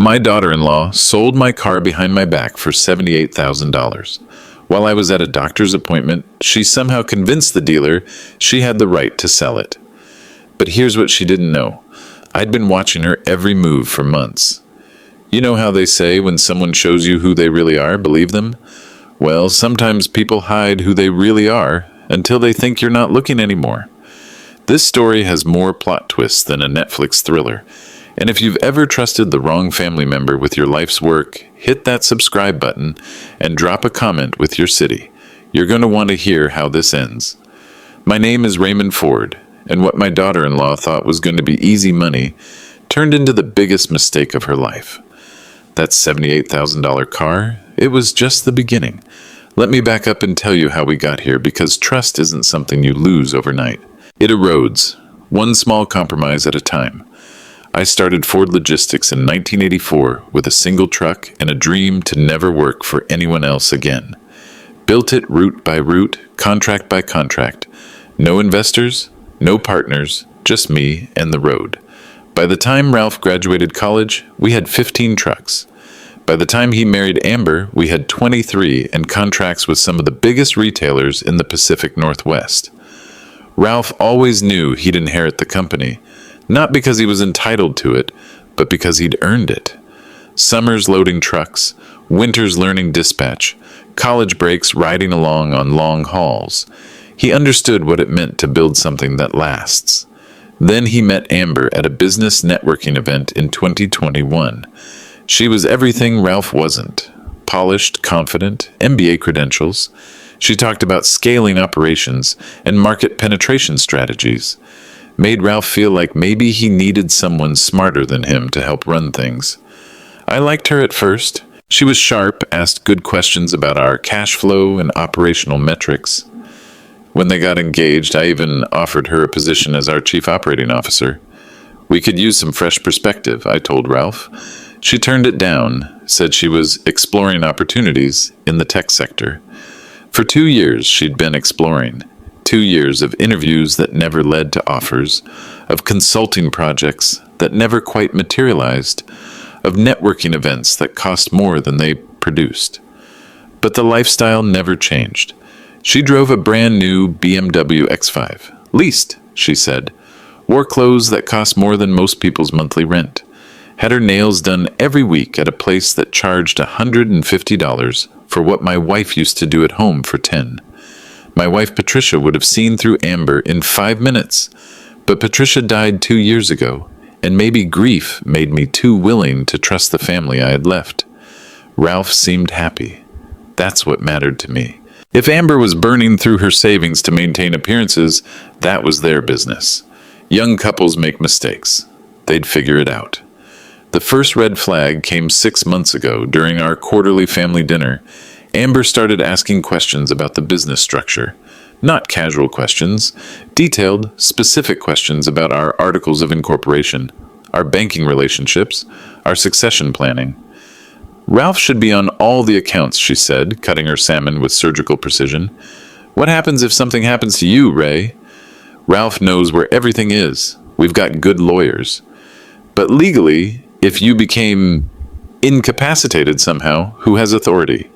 My daughter-in-law sold my car behind my back for $78,000. While I was at a doctor's appointment, she somehow convinced the dealer she had the right to sell it. But here's what she didn't know. I'd been watching her every move for months. You know how they say when someone shows you who they really are, believe them? Well, sometimes people hide who they really are until they think you're not looking anymore. This story has more plot twists than a Netflix thriller. And if you've ever trusted the wrong family member with your life's work, hit that subscribe button and drop a comment with your city. You're going to want to hear how this ends. My name is Raymond Ford, and what my daughter-in-law thought was going to be easy money turned into the biggest mistake of her life. That $78,000 car, it was just the beginning. Let me back up and tell you how we got here, because trust isn't something you lose overnight. It erodes, one small compromise at a time. I started Ford Logistics in 1984 with a single truck and a dream to never work for anyone else again. Built it route by route, contract by contract. No investors, no partners, just me and the road. By the time Ralph graduated college, we had 15 trucks. By the time he married Amber, we had 23 and contracts with some of the biggest retailers in the Pacific Northwest. Ralph always knew he'd inherit the company, not because he was entitled to it, but because he'd earned it. Summers loading trucks, winters learning dispatch, college breaks riding along on long hauls. He understood what it meant to build something that lasts. Then he met Amber at a business networking event in 2021. She was everything Ralph wasn't. Polished, confident, MBA credentials. She talked about scaling operations and market penetration strategies. Made Ralph feel like maybe he needed someone smarter than him to help run things. I liked her at first. She was sharp, asked good questions about our cash flow and operational metrics. When they got engaged, I even offered her a position as our chief operating officer. We could use some fresh perspective, I told Ralph. She turned it down, said she was exploring opportunities in the tech sector. For 2 years, she'd been exploring. 2 years of interviews that never led to offers, of consulting projects that never quite materialized, of networking events that cost more than they produced. But the lifestyle never changed. She drove a brand new BMW X5. Leased, she said. Wore clothes that cost more than most people's monthly rent. Had her nails done every week at a place that charged $150 for what my wife used to do at home for $10. My wife Patricia would have seen through Amber in 5 minutes, but Patricia died 2 years ago, and maybe grief made me too willing to trust the family I had left. Ralph seemed happy. That's what mattered to me. If Amber was burning through her savings to maintain appearances, that was their business. Young couples make mistakes. They'd figure it out. The first red flag came 6 months ago during our quarterly family dinner. Amber started asking questions about the business structure. Not casual questions, detailed, specific questions about our articles of incorporation, our banking relationships, our succession planning. Ralph should be on all the accounts, she said, cutting her salmon with surgical precision. What happens if something happens to you, Ray? Ralph knows where everything is. We've got good lawyers. But legally, if you became incapacitated somehow, who has authority?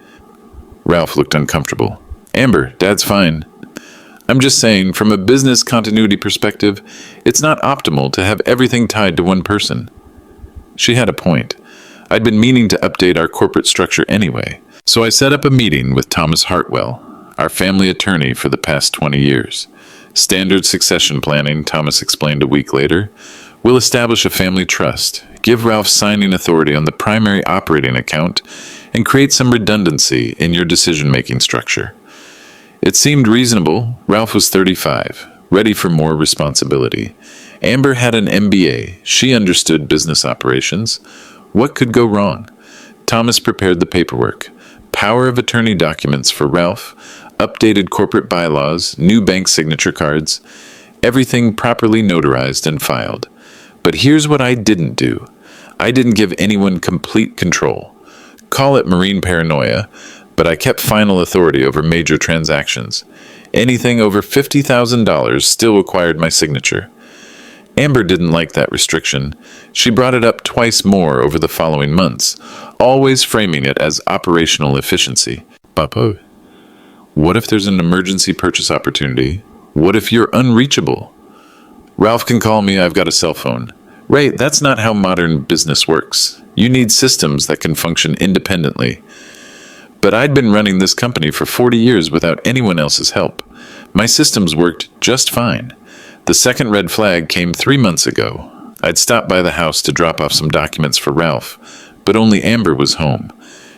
Ralph looked uncomfortable. Amber, Dad's fine. I'm just saying, from a business continuity perspective, it's not optimal to have everything tied to one person. She had a point. I'd been meaning to update our corporate structure anyway, so I set up a meeting with Thomas Hartwell, our family attorney for the past 20 years. Standard succession planning, Thomas explained a week later. We'll establish a family trust, give Ralph signing authority on the primary operating account, and create some redundancy in your decision-making structure. It seemed reasonable. Ralph was 35, ready for more responsibility. Amber had an MBA. She understood business operations. What could go wrong? Thomas prepared the paperwork. Power of attorney documents for Ralph, updated corporate bylaws, new bank signature cards, everything properly notarized and filed. But here's what I didn't do. I didn't give anyone complete control. Call it marine paranoia, but I kept final authority over major transactions. Anything over $50,000 still required my signature. Amber didn't like that restriction. She brought it up twice more over the following months, always framing it as operational efficiency. Papa, what if there's an emergency purchase opportunity? What if you're unreachable? Ralph can call me, I've got a cell phone. Ray, that's not how modern business works. You need systems that can function independently. But I'd been running this company for 40 years without anyone else's help. My systems worked just fine. The second red flag came 3 months ago. I'd stopped by the house to drop off some documents for Ralph, but only Amber was home.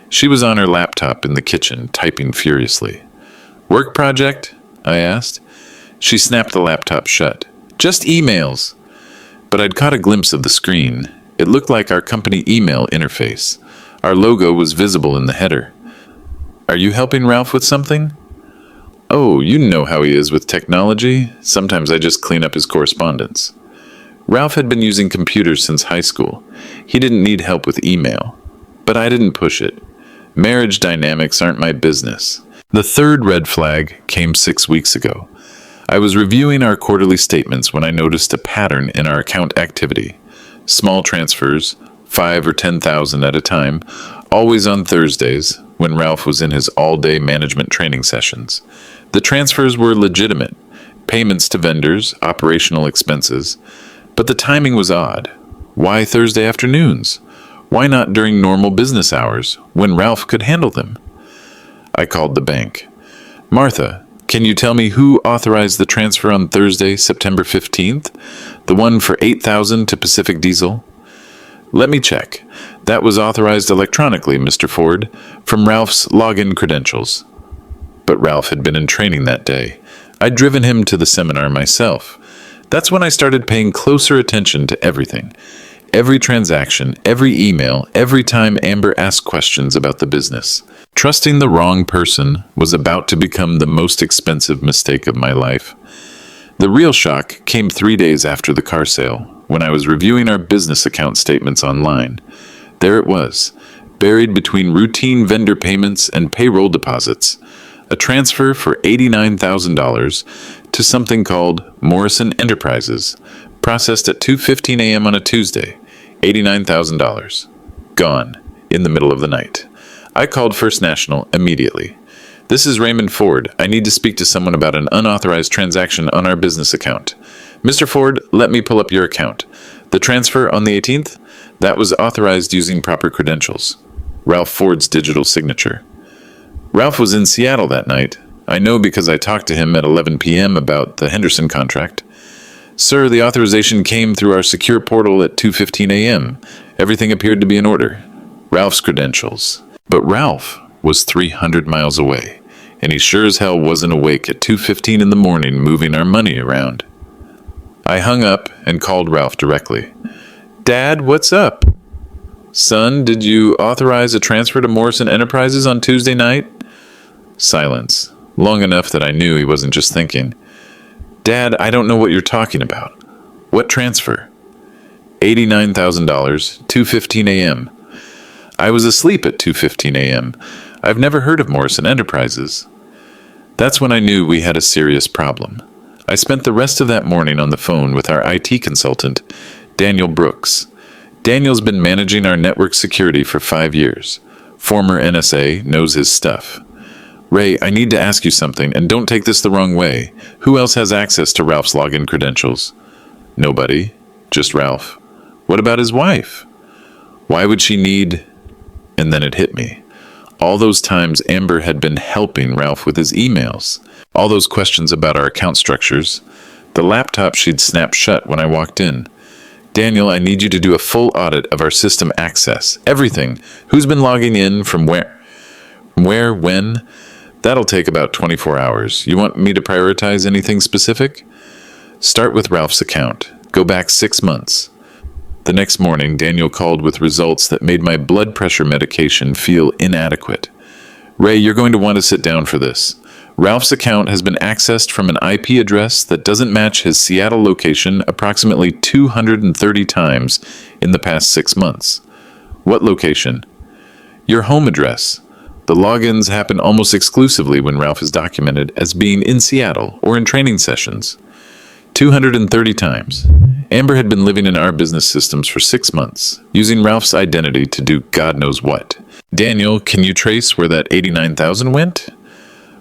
She was on her laptop in the kitchen, typing furiously. Work project? I asked. She snapped the laptop shut. Just emails. But I'd caught a glimpse of the screen. It looked like our company email interface. Our logo was visible in the header. Are you helping Ralph with something? Oh, you know how he is with technology. Sometimes I just clean up his correspondence. Ralph had been using computers since high school. He didn't need help with email. But I didn't push it. Marriage dynamics aren't my business. The third red flag came 6 weeks ago. I was reviewing our quarterly statements when I noticed a pattern in our account activity. Small transfers, 5 or 10,000 at a time, always on Thursdays when Ralph was in his all-day management training sessions. The transfers were legitimate, payments to vendors, operational expenses, but the timing was odd. Why Thursday afternoons? Why not during normal business hours, when Ralph could handle them? I called the bank. Martha, can you tell me who authorized the transfer on Thursday, September 15th? The one for $8,000 to Pacific Diesel? Let me check. That was authorized electronically, Mr. Ford, from Ralph's login credentials. But Ralph had been in training that day. I'd driven him to the seminar myself. That's when I started paying closer attention to everything. Every transaction, every email, every time Amber asked questions about the business. Trusting the wrong person was about to become the most expensive mistake of my life. The real shock came 3 days after the car sale, when I was reviewing our business account statements online. There it was, buried between routine vendor payments and payroll deposits. A transfer for $89,000 to something called Morrison Enterprises, processed at 2:15 a.m. on a Tuesday. $89,000. Gone, in the middle of the night. I called First National immediately. This is Raymond Ford. I need to speak to someone about an unauthorized transaction on our business account. Mr. Ford, let me pull up your account. The transfer on the 18th? That was authorized using proper credentials. Ralph Ford's digital signature. Ralph was in Seattle that night. I know because I talked to him at 11 p.m. about the Henderson contract. Sir, the authorization came through our secure portal at 2:15 a.m. Everything appeared to be in order. Ralph's credentials. But Ralph was 300 miles away, and he sure as hell wasn't awake at 2:15 in the morning moving our money around. I hung up and called Ralph directly. Dad, what's up? Son, did you authorize a transfer to Morrison Enterprises on Tuesday night? Silence, long enough that I knew he wasn't just thinking. Dad, I don't know what you're talking about. What transfer? $89,000, 2:15 a.m. I was asleep at 2:15 a.m. I've never heard of Morrison Enterprises. That's when I knew we had a serious problem. I spent the rest of that morning on the phone with our IT consultant, Daniel Brooks. Daniel's been managing our network security for 5 years. Former NSA, knows his stuff. Ray, I need to ask you something, and don't take this the wrong way. Who else has access to Ralph's login credentials? Nobody. Just Ralph. What about his wife? Why would she need... And then it hit me. All those times Amber had been helping Ralph with his emails. All those questions about our account structures. The laptop she'd snapped shut when I walked in. Daniel, I need you to do a full audit of our system access. Everything. Who's been logging in, from where, when? That'll take about 24 hours. You want me to prioritize anything specific? Start with Ralph's account. Go back 6 months. The next morning, Daniel called with results that made my blood pressure medication feel inadequate. Ray, you're going to want to sit down for this. Ralph's account has been accessed from an IP address that doesn't match his Seattle location approximately 230 times in the past 6 months. What location? Your home address. The logins happen almost exclusively when Ralph is documented as being in Seattle or in training sessions. 230 times. Amber had been living in our business systems for 6 months, using Ralph's identity to do God knows what. Daniel, can you trace where that 89,000 went?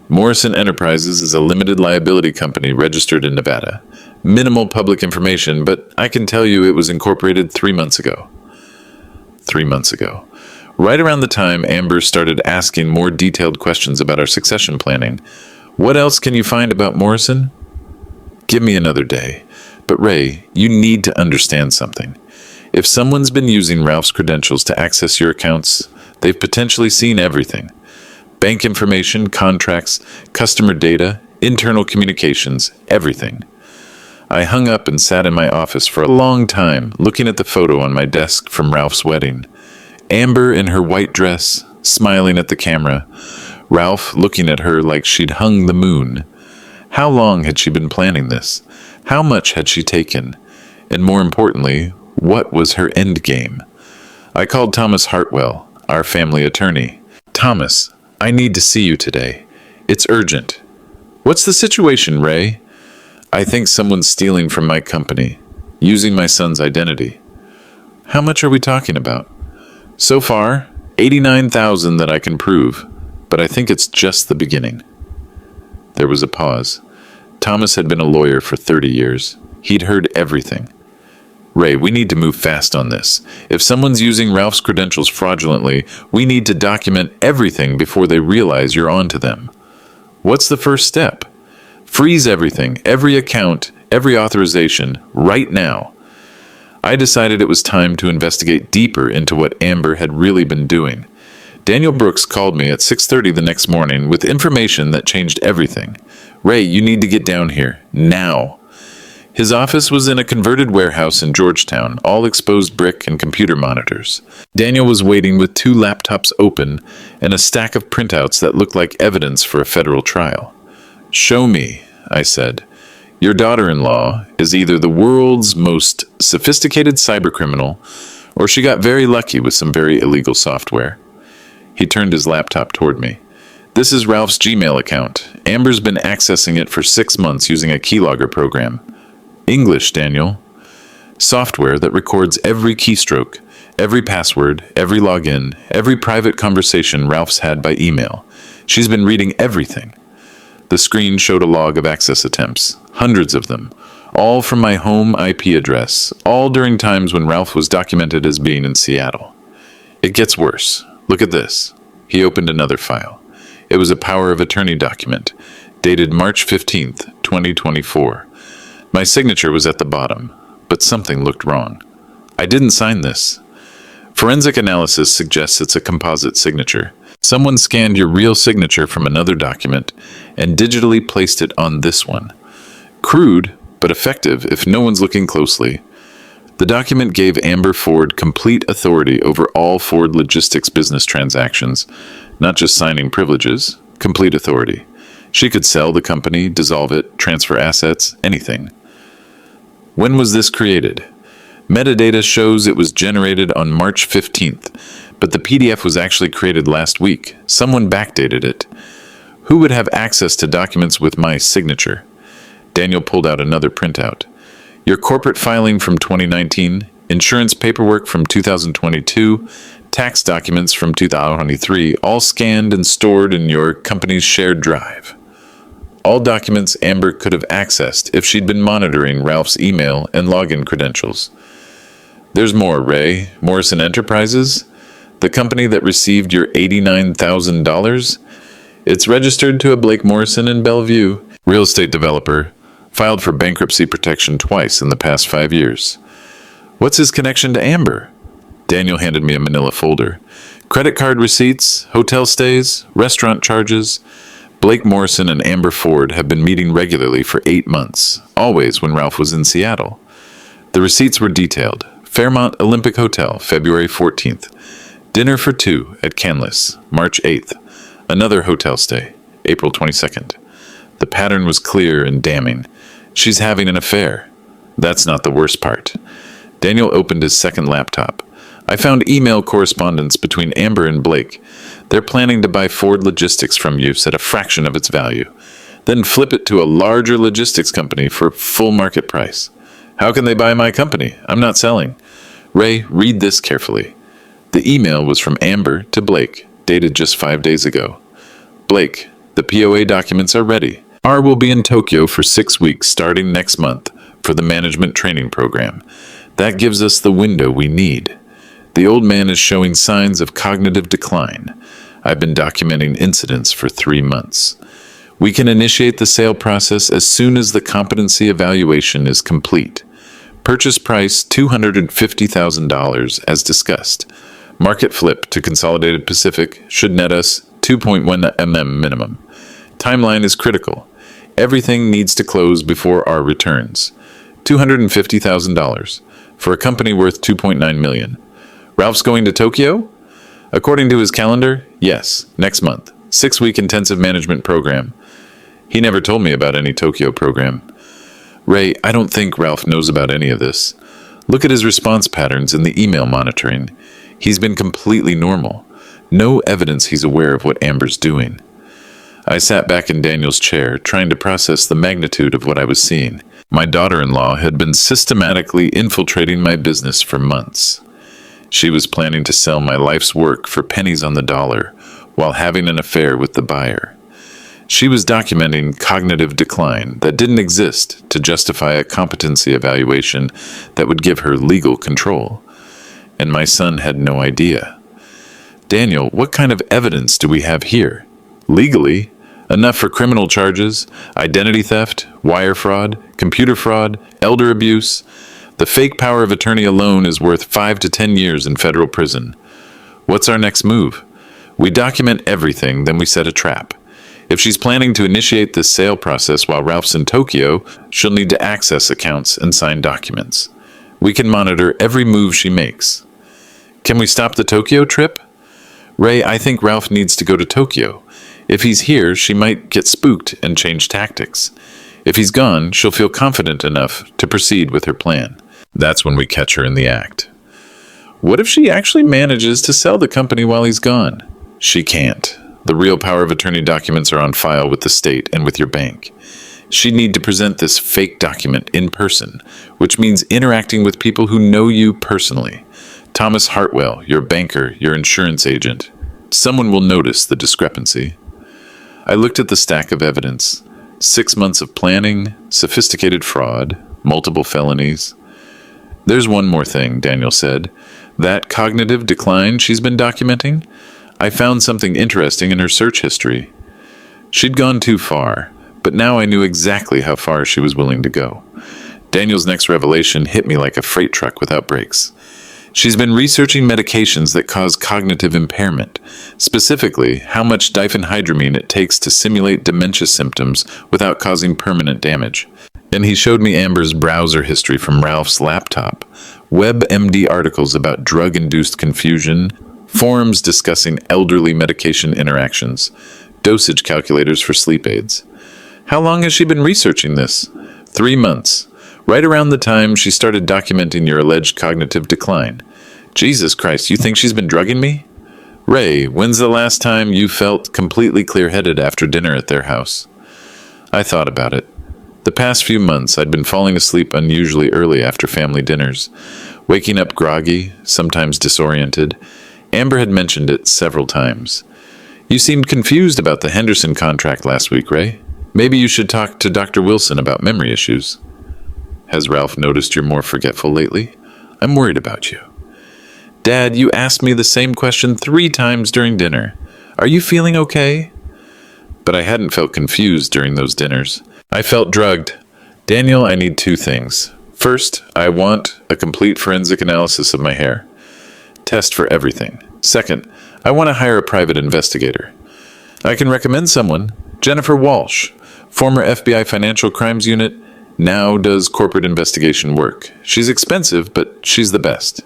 Morrison Enterprises is a limited liability company registered in Nevada. Minimal public information, but I can tell you it was incorporated 3 months ago. 3 months ago. Right around the time Amber started asking more detailed questions about our succession planning. What else can you find about Morrison? Give me another day. But Ray, you need to understand something. If someone's been using Ralph's credentials to access your accounts, they've potentially seen everything. Bank information, contracts, customer data, internal communications, everything. I hung up and sat in my office for a long time, looking at the photo on my desk from Ralph's wedding. Amber in her white dress, smiling at the camera. Ralph looking at her like she'd hung the moon. How long had she been planning this? How much had she taken? And more importantly, what was her end game? I called Thomas Hartwell, our family attorney. Thomas, I need to see you today. It's urgent. What's the situation, Ray? I think someone's stealing from my company, using my son's identity. How much are we talking about? So far, 89,000 that I can prove, but I think it's just the beginning. There was a pause. Thomas had been a lawyer for 30 years. He'd heard everything. Ray, we need to move fast on this. If someone's using Ralph's credentials fraudulently, we need to document everything before they realize you're on to them. What's the first step? Freeze everything, every account, every authorization, right now. I decided it was time to investigate deeper into what Amber had really been doing. Daniel Brooks called me at 6:30 the next morning with information that changed everything. Ray, you need to get down here, now. His office was in a converted warehouse in Georgetown, all exposed brick and computer monitors. Daniel was waiting with 2 laptops open and a stack of printouts that looked like evidence for a federal trial. Show me, I said. Your daughter-in-law is either the world's most sophisticated cybercriminal, or she got very lucky with some very illegal software. He turned his laptop toward me. This is Ralph's Gmail account. Amber's been accessing it for 6 months using a keylogger program. English, Daniel. Software that records every keystroke, every password, every login, every private conversation Ralph's had by email. She's been reading everything. The screen showed a log of access attempts, hundreds of them, all from my home IP address, all during times when Ralph was documented as being in Seattle. It gets worse. Look at this. He opened another file. It was a power of attorney document, dated March 15th, 2024. My signature was at the bottom, but something looked wrong. I didn't sign this. Forensic analysis suggests it's a composite signature. Someone scanned your real signature from another document and digitally placed it on this one. Crude, but effective if no one's looking closely. The document gave Amber Ford complete authority over all Ford Logistics business transactions, not just signing privileges, complete authority. She could sell the company, dissolve it, transfer assets, anything. When was this created? Metadata shows it was generated on March 15th, but the PDF was actually created last week. Someone backdated it. Who would have access to documents with my signature? Daniel pulled out another printout. Your corporate filing from 2019, insurance paperwork from 2022, tax documents from 2023, all scanned and stored in your company's shared drive. All documents Amber could have accessed if she'd been monitoring Ralph's email and login credentials. There's more, Ray. Morrison Enterprises? The company that received your $89,000? It's registered to a Blake Morrison in Bellevue, real estate developer, filed for bankruptcy protection twice in the past 5 years. What's his connection to Amber? Daniel handed me a manila folder. Credit card receipts, hotel stays, restaurant charges. Blake Morrison and Amber Ford have been meeting regularly for 8 months, always when Ralph was in Seattle. The receipts were detailed. Fairmont Olympic Hotel, February 14th. Dinner for 2 at Canlis, March 8th. Another hotel stay, April 22nd. The pattern was clear and damning. She's having an affair. That's not the worst part. Daniel opened his second laptop. I found email correspondence between Amber and Blake. They're planning to buy Ford Logistics from you at a fraction of its value. then flip it to a larger logistics company for full market price. How can they buy my company? I'm not selling. Ray, read this carefully. The email was from Amber to Blake, dated just 5 days ago. Blake, the POA documents are ready. R will be in Tokyo for 6 weeks starting next month for the management training program. That gives us the window we need. The old man is showing signs of cognitive decline. I've been documenting incidents for 3 months. We can initiate the sale process as soon as the competency evaluation is complete. Purchase price $250,000 as discussed. Market flip to Consolidated Pacific should net us 2.1 mm minimum. Timeline is critical. Everything needs to close before our returns. $250,000 for a company worth $2.9 million. Ralph's going to Tokyo? According to his calendar, yes, next month. 6-week intensive management program. He never told me about any Tokyo program. Ray, I don't think Ralph knows about any of this. Look at his response patterns in the email monitoring. He's been completely normal. No evidence he's aware of what Amber's doing. I sat back in Daniel's chair, trying to process the magnitude of what I was seeing. My daughter-in-law had been systematically infiltrating my business for months. She was planning to sell my life's work for pennies on the dollar while having an affair with the buyer. She was documenting cognitive decline that didn't exist to justify a competency evaluation that would give her legal control. And my son had no idea. Daniel, what kind of evidence do we have here? Legally, enough for criminal charges, identity theft, wire fraud, computer fraud, elder abuse. The fake power of attorney alone is worth 5 to 10 years in federal prison. What's our next move? We document everything, then we set a trap. If she's planning to initiate this sale process while Ralph's in Tokyo, she'll need to access accounts and sign documents. We can monitor every move she makes. Can we stop the Tokyo trip? Ray, I think Ralph needs to go to Tokyo. If he's here, she might get spooked and change tactics. If he's gone, she'll feel confident enough to proceed with her plan. That's when we catch her in the act. What if she actually manages to sell the company while he's gone? She can't. The real power of attorney documents are on file with the state and with your bank. She'd need to present this fake document in person, which means interacting with people who know you personally. Thomas Hartwell, your banker, your insurance agent. Someone will notice the discrepancy. I looked at the stack of evidence. 6 months of planning, sophisticated fraud, multiple felonies. There's one more thing, Daniel said. That cognitive decline she's been documenting? I found something interesting in her search history. She'd gone too far, but now I knew exactly how far she was willing to go. Daniel's next revelation hit me like a freight truck without brakes. She's been researching medications that cause cognitive impairment, specifically how much diphenhydramine it takes to simulate dementia symptoms without causing permanent damage. And he showed me Amber's browser history from Ralph's laptop, WebMD articles about drug-induced confusion, forums discussing elderly medication interactions, dosage calculators for sleep aids. How long has she been researching this? 3 months, right around the time she started documenting your alleged cognitive decline. Jesus Christ, you think she's been drugging me? Ray, when's the last time you felt completely clear-headed after dinner at their house? I thought about it. The past few months, I'd been falling asleep unusually early after family dinners, waking up groggy, sometimes disoriented. Amber had mentioned it several times. You seemed confused about the Henderson contract last week, Ray. Maybe you should talk to Dr. Wilson about memory issues. Has Ralph noticed you're more forgetful lately? I'm worried about you. Dad, you asked me the same question 3 times during dinner. Are you feeling okay? But I hadn't felt confused during those dinners. I felt drugged. Daniel, I need 2 things. First, I want a complete forensic analysis of my hair. Test for everything. Second, I want to hire a private investigator. I can recommend someone. Jennifer Walsh, former FBI Financial Crimes Unit, now does corporate investigation work. She's expensive, but she's the best.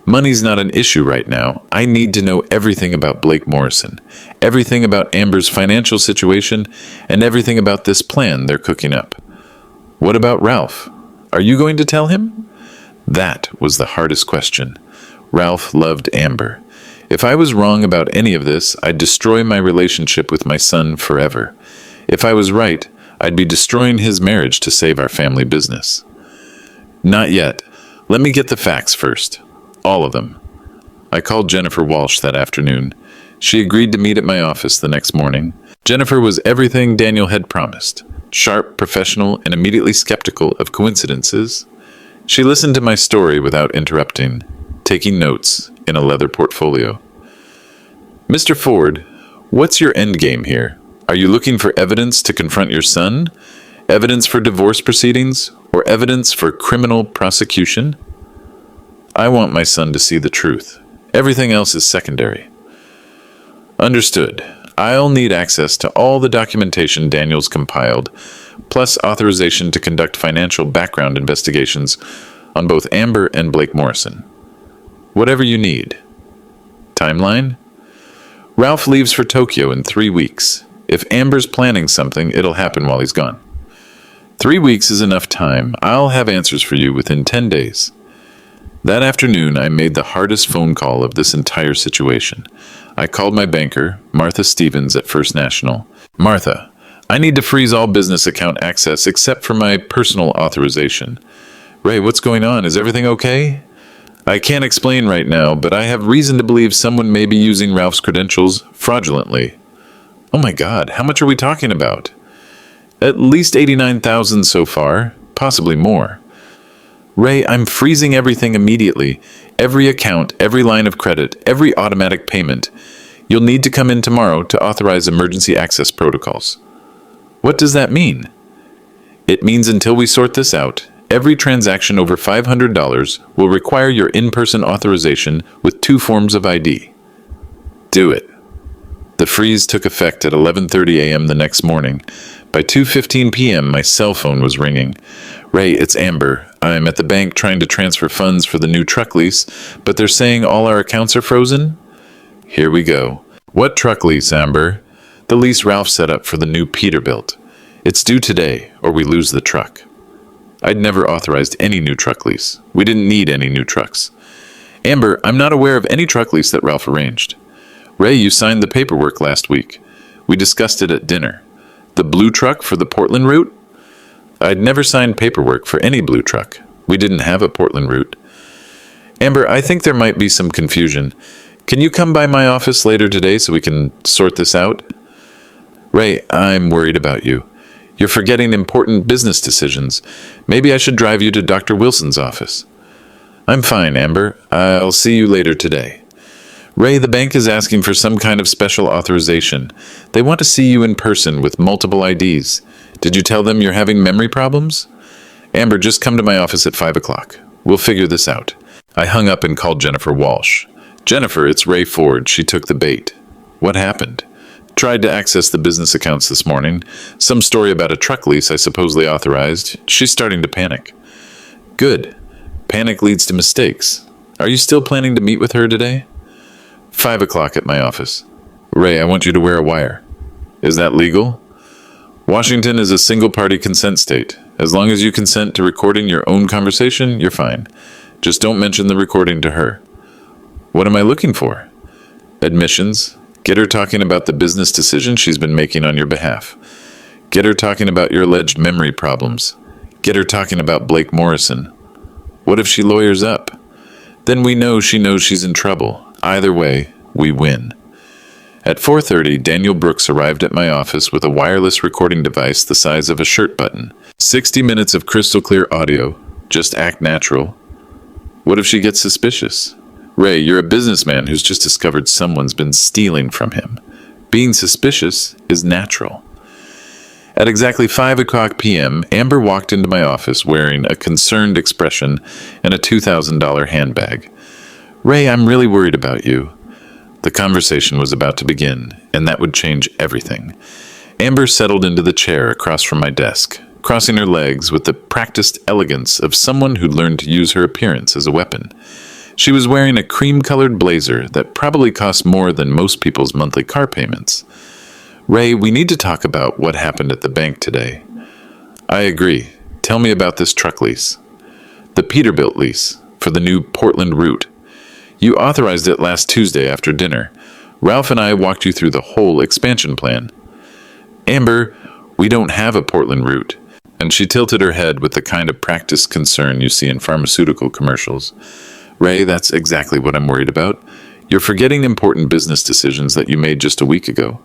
Money's not an issue right now. I need to know everything about Blake Morrison, everything about Amber's financial situation, and everything about this plan they're cooking up. What about Ralph? Are you going to tell him? That was the hardest question. Ralph loved Amber. If I was wrong about any of this, I'd destroy my relationship with my son forever. If I was right, I'd be destroying his marriage to save our family business. Not yet. Let me get the facts first. All of them. I called Jennifer Walsh that afternoon. She agreed to meet at my office the next morning. Jennifer was everything Daniel had promised. Sharp, professional, and immediately skeptical of coincidences. She listened to my story without interrupting, taking notes in a leather portfolio. Mr. Ford, what's your end game here? Are you looking for evidence to confront your son? Evidence for divorce proceedings? Or evidence for criminal prosecution? I want my son to see the truth. Everything else is secondary. Understood. I'll need access to all the documentation Daniel's compiled, plus authorization to conduct financial background investigations on both Amber and Blake Morrison. Whatever you need. Timeline? Ralph leaves for Tokyo in 3 weeks. If Amber's planning something, it'll happen while he's gone. 3 weeks is enough time. I'll have answers for you within 10 days. That afternoon, I made the hardest phone call of this entire situation. I called my banker, Martha Stevens at First National. Martha, I need to freeze all business account access except for my personal authorization. Ray, what's going on? Is everything okay? I can't explain right now, but I have reason to believe someone may be using Ralph's credentials fraudulently. Oh my God, how much are we talking about? At least $89,000 so far, possibly more. Ray, I'm freezing everything immediately. Every account, every line of credit, every automatic payment. You'll need to come in tomorrow to authorize emergency access protocols. What does that mean? It means until we sort this out, every transaction over $500 will require your in-person authorization with 2 forms of ID. Do it. The freeze took effect at 11:30 a.m. the next morning. By 2:15 p.m., my cell phone was ringing. Ray, it's Amber. I'm at the bank trying to transfer funds for the new truck lease, but they're saying all our accounts are frozen? Here we go. What truck lease, Amber? The lease Ralph set up for the new Peterbilt. It's due today, or we lose the truck. I'd never authorized any new truck lease. We didn't need any new trucks. Amber, I'm not aware of any truck lease that Ralph arranged. Ray, you signed the paperwork last week. We discussed it at dinner. The blue truck for the Portland route? I'd never signed paperwork for any blue truck. We didn't have a Portland route. Amber, I think there might be some confusion. Can you come by my office later today so we can sort this out? Ray, I'm worried about you. You're forgetting important business decisions. Maybe I should drive you to Dr. Wilson's office. I'm fine, Amber. I'll see you later today. Ray, the bank is asking for some kind of special authorization. They want to see you in person with multiple IDs. Did you tell them you're having memory problems? Amber, just come to my office at 5 o'clock. We'll figure this out. I hung up and called Jennifer Walsh. Jennifer, it's Ray Ford. She took the bait. What happened? Tried to access the business accounts this morning. Some story about a truck lease I supposedly authorized. She's starting to panic. Good. Panic leads to mistakes. Are you still planning to meet with her today? 5 o'clock at my office. Ray, I want you to wear a wire. Is that legal? Washington is a single-party consent state. As long as you consent to recording your own conversation, you're fine. Just don't mention the recording to her. What am I looking for? Admissions. Get her talking about the business decision she's been making on your behalf. Get her talking about your alleged memory problems. Get her talking about Blake Morrison. What if she lawyers up? Then we know she knows she's in trouble. Either way, we win. At 4:30, Daniel Brooks arrived at my office with a wireless recording device the size of a shirt button. 60 minutes of crystal clear audio. Just act natural. What if she gets suspicious? Ray, you're a businessman who's just discovered someone's been stealing from him. Being suspicious is natural. At exactly 5 o'clock p.m., Amber walked into my office wearing a concerned expression and a $2,000 handbag. Ray, I'm really worried about you. The conversation was about to begin, and that would change everything. Amber settled into the chair across from my desk, crossing her legs with the practiced elegance of someone who'd learned to use her appearance as a weapon. She was wearing a cream-colored blazer that probably cost more than most people's monthly car payments. Ray, we need to talk about what happened at the bank today. I agree. Tell me about this truck lease. The Peterbilt lease for the new Portland route. You authorized it last Tuesday after dinner. Ralph and I walked you through the whole expansion plan. Amber, We don't have a Portland route. And she tilted her head with the kind of practiced concern you see in pharmaceutical commercials. Ray, that's exactly what I'm worried about. You're forgetting important business decisions that you made just a week ago.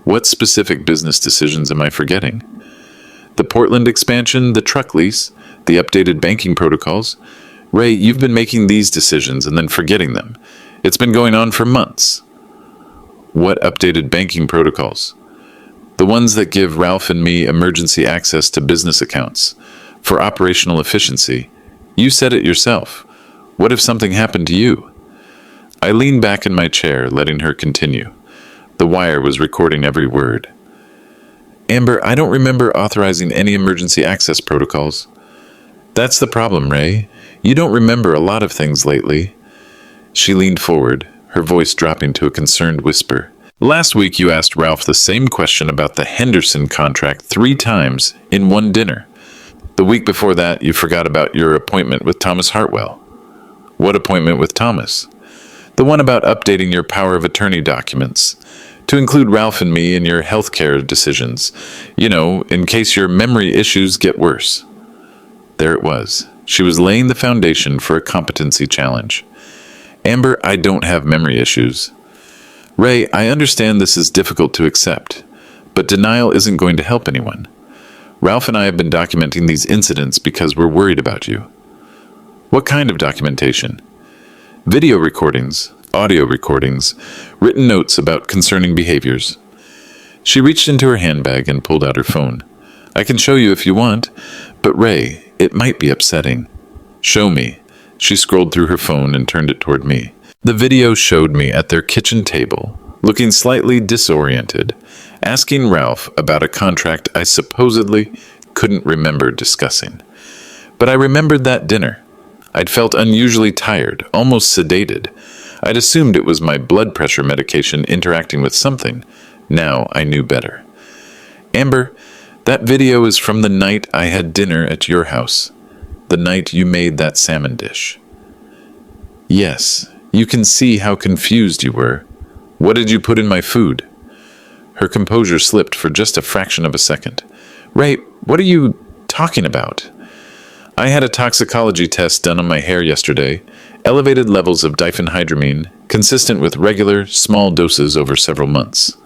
What specific business decisions am I forgetting? The Portland expansion, the truck lease, the updated banking protocols. Ray, you've been making these decisions and then forgetting them. It's been going on for months. What updated banking protocols? The ones that give Ralph and me emergency access to business accounts for operational efficiency. You said it yourself. What if something happened to you? I leaned back in my chair, letting her continue. The wire was recording every word. Amber, I don't remember authorizing any emergency access protocols. That's the problem, Ray. You don't remember a lot of things lately. She leaned forward, her voice dropping to a concerned whisper. Last week you asked Ralph the same question about the Henderson contract 3 times in one dinner. The week before that, you forgot about your appointment with Thomas Hartwell. What appointment with Thomas? The one about updating your power of attorney documents to include Ralph and me in your healthcare decisions, in case your memory issues get worse. There it was. She was laying the foundation for a competency challenge. Amber, I don't have memory issues. Ray, I understand this is difficult to accept, but denial isn't going to help anyone. Ralph and I have been documenting these incidents because we're worried about you. What kind of documentation? Video recordings, audio recordings, written notes about concerning behaviors. She reached into her handbag and pulled out her phone. I can show you if you want, but Ray, it might be upsetting. Show me. She scrolled through her phone and turned it toward me. The video showed me at their kitchen table, looking slightly disoriented, asking Ralph about a contract I supposedly couldn't remember discussing. But I remembered that dinner. I'd felt unusually tired, almost sedated. I'd assumed it was my blood pressure medication interacting with something. Now I knew better. Amber, that video is from the night I had dinner at your house. The night you made that salmon dish. Yes, you can see how confused you were. What did you put in my food? Her composure slipped for just a fraction of a second. Ray, what are you talking about? I had a toxicology test done on my hair yesterday. Elevated levels of diphenhydramine, consistent with regular, small doses over several months.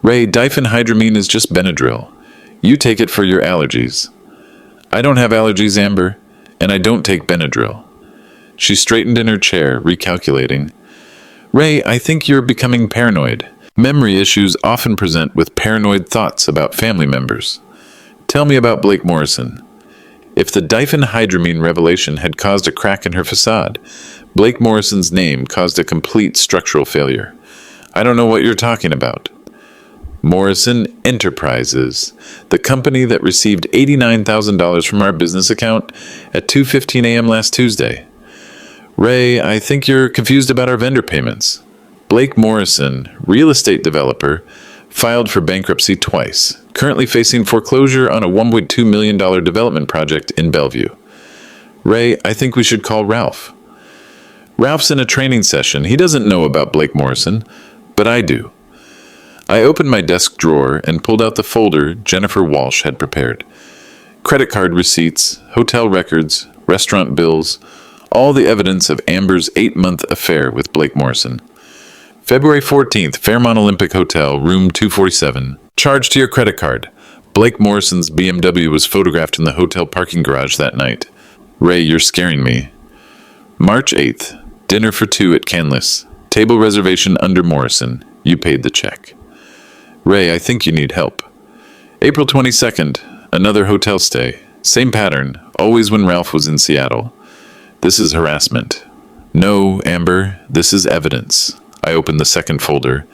Ray, diphenhydramine is just Benadryl. You take it for your allergies. I don't have allergies, Amber, and I don't take Benadryl. She straightened in her chair, recalculating. Ray, I think you're becoming paranoid. Memory issues often present with paranoid thoughts about family members. Tell me about Blake Morrison. If the diphenhydramine revelation had caused a crack in her facade, Blake Morrison's name caused a complete structural failure. I don't know what you're talking about. Morrison Enterprises, the company that received $89,000 from our business account at 2:15 a.m. last Tuesday. Ray, I think you're confused about our vendor payments. Blake Morrison, real estate developer, filed for bankruptcy twice, currently facing foreclosure on a $1.2 million development project in Bellevue. Ray, I think we should call Ralph. Ralph's in a training session. He doesn't know about Blake Morrison, but I do. I opened my desk drawer and pulled out the folder Jennifer Walsh had prepared. Credit card receipts, hotel records, restaurant bills, all the evidence of Amber's 8-month affair with Blake Morrison. February 14th, Fairmont Olympic Hotel, room 247. Charge to your credit card. Blake Morrison's BMW was photographed in the hotel parking garage that night. Ray, you're scaring me. March 8th, dinner for 2 at Canlis. Table reservation under Morrison. You paid the check. Ray, I think you need help. April 22nd, another hotel stay. Same pattern, always when Ralph was in Seattle. This is harassment. No, Amber, this is evidence. I opened the second folder.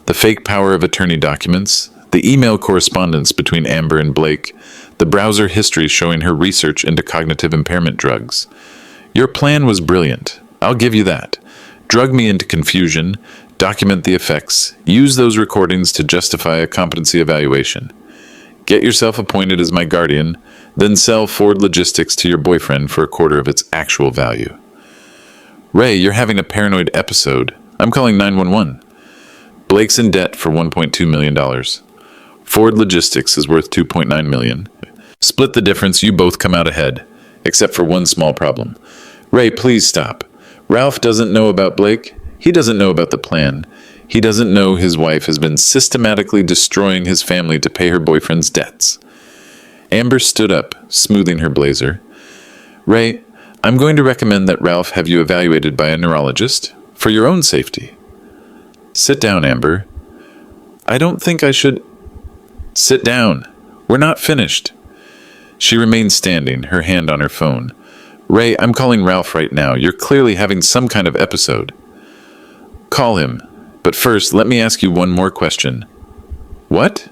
The fake power of attorney documents, the email correspondence between Amber and Blake, the browser history showing her research into cognitive impairment drugs. Your plan was brilliant. I'll give you that. Drug me into confusion, document the effects, use those recordings to justify a competency evaluation. Get yourself appointed as my guardian, then sell Ford Logistics to your boyfriend for a quarter of its actual value. Ray, you're having a paranoid episode. I'm calling 911. Blake's in debt for $1.2 million. Ford Logistics is worth $2.9 million. Split the difference, you both come out ahead. Except for one small problem. Ray, please stop. Ralph doesn't know about Blake. He doesn't know about the plan. He doesn't know his wife has been systematically destroying his family to pay her boyfriend's debts. Amber stood up, smoothing her blazer. Ray, I'm going to recommend that Ralph have you evaluated by a neurologist for your own safety. Sit down, Amber. I don't think I should... Sit down. We're not finished. She remained standing, her hand on her phone. Ray, I'm calling Ralph right now. You're clearly having some kind of episode. Call him. But first, let me ask you one more question. What?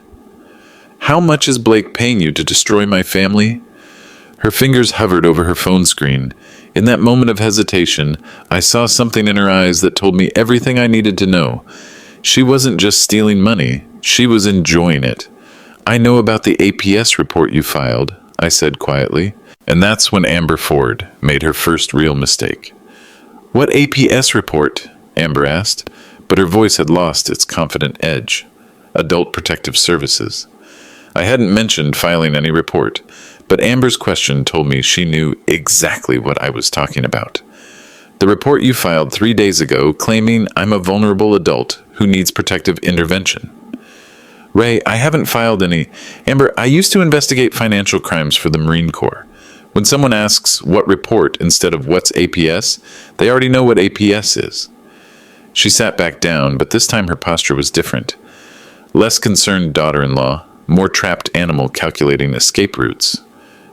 How much is Blake paying you to destroy my family? Her fingers hovered over her phone screen. In that moment of hesitation, I saw something in her eyes that told me everything I needed to know. She wasn't just stealing money. She was enjoying it. I know about the APS report you filed, I said quietly. And that's when Amber Ford made her first real mistake. What APS report? Amber asked, but her voice had lost its confident edge. Adult Protective Services. I hadn't mentioned filing any report, but Amber's question told me she knew exactly what I was talking about. The report you filed 3 days ago claiming I'm a vulnerable adult who needs protective intervention. Ray, I haven't filed any. Amber, I used to investigate financial crimes for the Marine Corps. When someone asks what report instead of what's APS, they already know what APS is. She sat back down, but this time her posture was different. Less concerned daughter-in-law, more trapped animal calculating escape routes.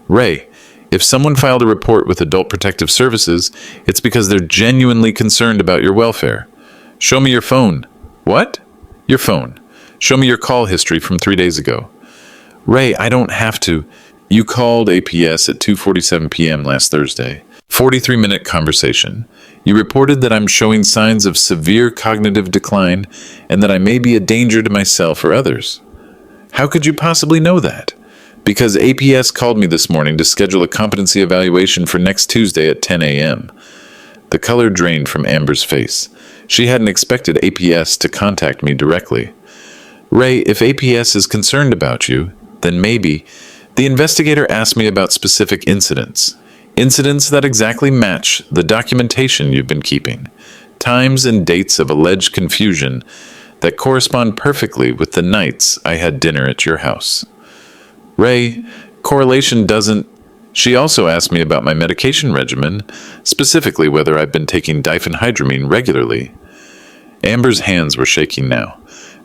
Ray, if someone filed a report with Adult Protective Services, it's because they're genuinely concerned about your welfare. Show me your phone. What? Your phone. Show me your call history from 3 days ago. Ray, I don't have to. You called APS at 2:47 p.m. last Thursday. 43-minute conversation. You reported that I'm showing signs of severe cognitive decline and that I may be a danger to myself or others. How could you possibly know that? Because APS called me this morning to schedule a competency evaluation for next Tuesday at 10 a.m. The color drained from Amber's face. She hadn't expected APS to contact me directly. Ray, if APS is concerned about you, then maybe... The investigator asked me about specific incidents. Incidents that exactly match the documentation you've been keeping. Times and dates of alleged confusion that correspond perfectly with the nights I had dinner at your house. Ray, correlation doesn't... She also asked me about my medication regimen, specifically whether I've been taking diphenhydramine regularly. Amber's hands were shaking now,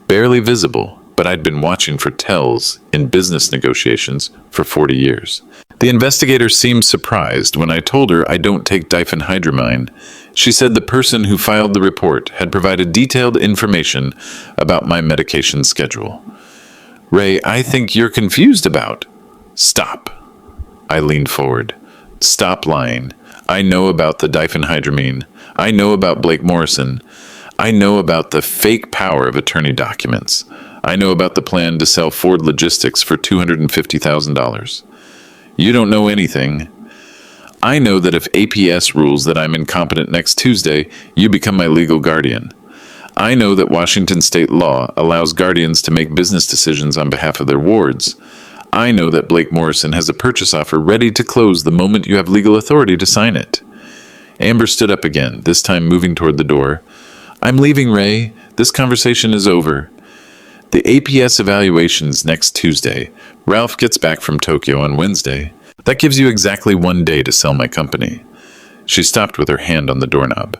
barely visible, but I'd been watching for tells in business negotiations for 40 years. The investigator seemed surprised when I told her I don't take diphenhydramine. She said the person who filed the report had provided detailed information about my medication schedule. Ray, I think you're confused about... Stop. I leaned forward. Stop lying. I know about the diphenhydramine. I know about Blake Morrison. I know about the fake power of attorney documents. I know about the plan to sell Ford Logistics for $250,000. You don't know anything. I know that if APS rules that I'm incompetent next Tuesday, you become my legal guardian. I know that Washington state law allows guardians to make business decisions on behalf of their wards. I know that Blake Morrison has a purchase offer ready to close the moment you have legal authority to sign it. Amber stood up again, this time moving toward the door. I'm leaving, Ray. This conversation is over. The APS evaluation's next Tuesday. Ralph gets back from Tokyo on Wednesday. That gives you exactly 1 day to sell my company. She stopped with her hand on the doorknob.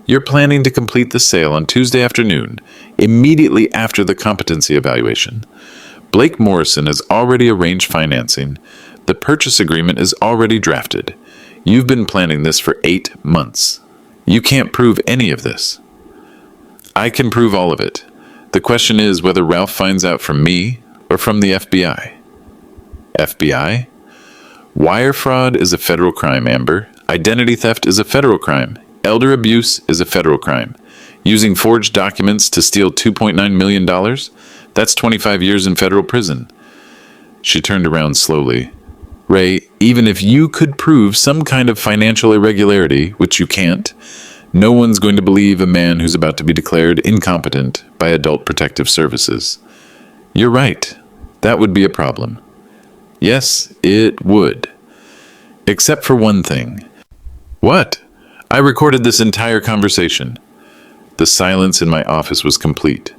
You're planning to complete the sale on Tuesday afternoon, immediately after the competency evaluation. Blake Morrison has already arranged financing. The purchase agreement is already drafted. You've been planning this for 8 months. You can't prove any of this. I can prove all of it. The question is whether Ralph finds out from me or from the FBI. FBI? Wire fraud is a federal crime, Amber. Identity theft is a federal crime. Elder abuse is a federal crime. Using forged documents to steal $2.9 million? That's 25 years in federal prison. She turned around slowly. Ray, even if you could prove some kind of financial irregularity, which you can't, no one's going to believe a man who's about to be declared incompetent by Adult Protective Services. You're right. That would be a problem. Yes, it would. Except for one thing. What? I recorded this entire conversation. The silence in my office was complete.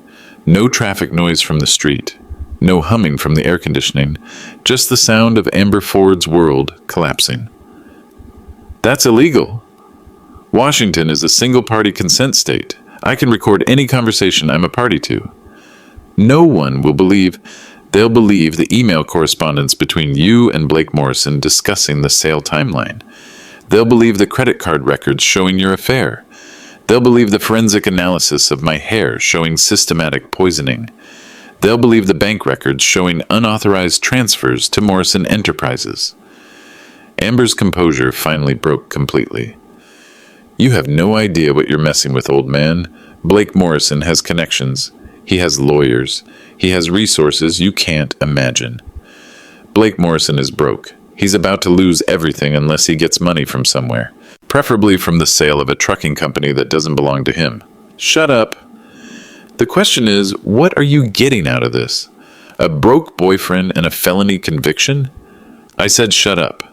No traffic noise from the street. No humming from the air conditioning. Just the sound of Amber Ford's world collapsing. That's illegal. Washington is a single-party consent state. I can record any conversation I'm a party to. No one will believe. They'll believe the email correspondence between you and Blake Morrison discussing the sale timeline. They'll believe the credit card records showing your affair. They'll believe the forensic analysis of my hair showing systematic poisoning. They'll believe the bank records showing unauthorized transfers to Morrison Enterprises. Amber's composure finally broke completely. You have no idea what you're messing with, old man. Blake Morrison has connections. He has lawyers. He has resources you can't imagine. Blake Morrison is broke. He's about to lose everything unless he gets money from somewhere, preferably from the sale of a trucking company that doesn't belong to him. Shut up. The question is, what are you getting out of this? A broke boyfriend and a felony conviction? I said shut up.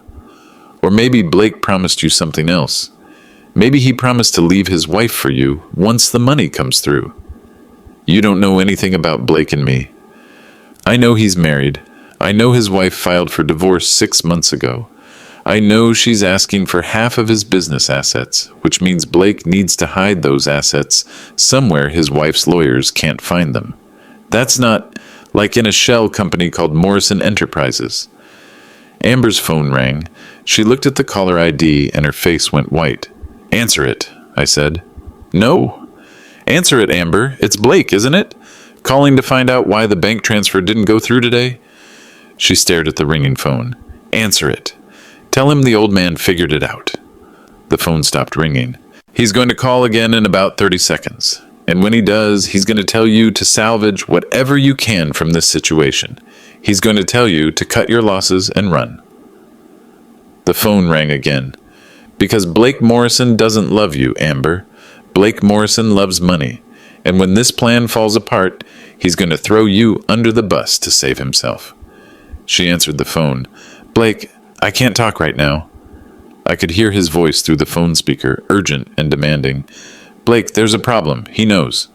Or maybe Blake promised you something else. Maybe he promised to leave his wife for you once the money comes through. You don't know anything about Blake and me. I know he's married. I know his wife filed for divorce 6 months ago. I know she's asking for half of his business assets, which means Blake needs to hide those assets somewhere his wife's lawyers can't find them. That's not like in a shell company called Morrison Enterprises. Amber's phone rang. She looked at the caller ID and her face went white. Answer it, I said. No. Answer it, Amber. It's Blake, isn't it? Calling to find out why the bank transfer didn't go through today? She stared at the ringing phone. Answer it. Tell him the old man figured it out. The phone stopped ringing. He's going to call again in about 30 seconds. And when he does, he's going to tell you to salvage whatever you can from this situation. He's going to tell you to cut your losses and run. The phone rang again. Because Blake Morrison doesn't love you, Amber. Blake Morrison loves money. And when this plan falls apart, he's going to throw you under the bus to save himself. She answered the phone. Blake, I can't talk right now. I could hear his voice through the phone speaker, urgent and demanding. Blake, there's a problem. He knows.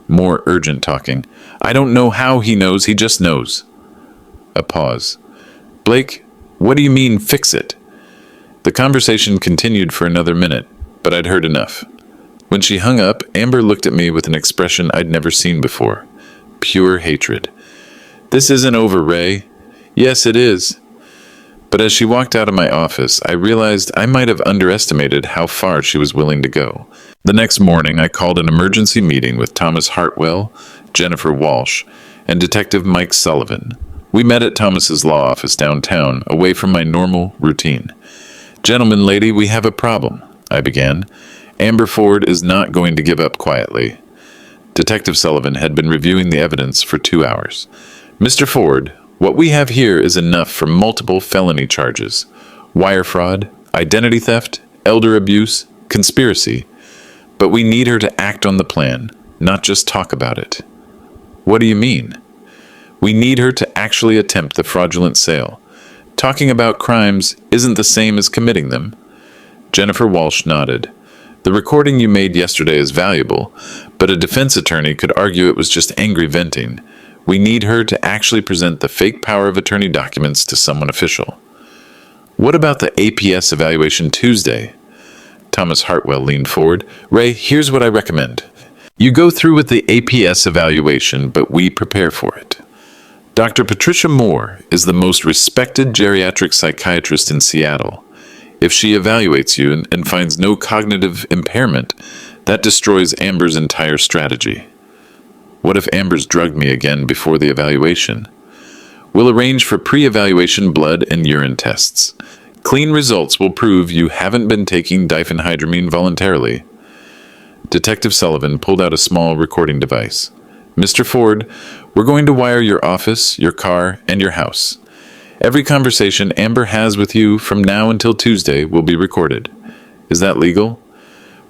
More urgent talking. I don't know how he knows. He just knows. A pause. Blake, what do you mean, fix it? The conversation continued for another minute, but I'd heard enough. When she hung up, Amber looked at me with an expression I'd never seen before. Pure hatred. This isn't over, Ray. Yes, it is. But as she walked out of my office, I realized I might have underestimated how far she was willing to go. The next morning, I called an emergency meeting with Thomas Hartwell, Jennifer Walsh, and Detective Mike Sullivan. We met at Thomas's law office downtown, away from my normal routine. Gentlemen, lady, we have a problem, I began. Amber Ford is not going to give up quietly. Detective Sullivan had been reviewing the evidence for 2 hours. Mr. Ford, what we have here is enough for multiple felony charges. Wire fraud, identity theft, elder abuse, conspiracy. But we need her to act on the plan, not just talk about it. What do you mean? We need her to actually attempt the fraudulent sale. Talking about crimes isn't the same as committing them. Jennifer Walsh nodded. The recording you made yesterday is valuable, but a defense attorney could argue it was just angry venting. We need her to actually present the fake power of attorney documents to someone official. What about the APS evaluation Tuesday? Thomas Hartwell leaned forward. Ray, here's what I recommend. You go through with the APS evaluation, but we prepare for it. Dr. Patricia Moore is the most respected geriatric psychiatrist in Seattle. If she evaluates you and finds no cognitive impairment, that destroys Amber's entire strategy. What if Amber's drugged me again before the evaluation? We'll arrange for pre-evaluation blood and urine tests. Clean results will prove you haven't been taking diphenhydramine voluntarily. Detective Sullivan pulled out a small recording device. Mr. Ford, we're going to wire your office, your car, and your house. Every conversation Amber has with you from now until Tuesday will be recorded. Is that legal?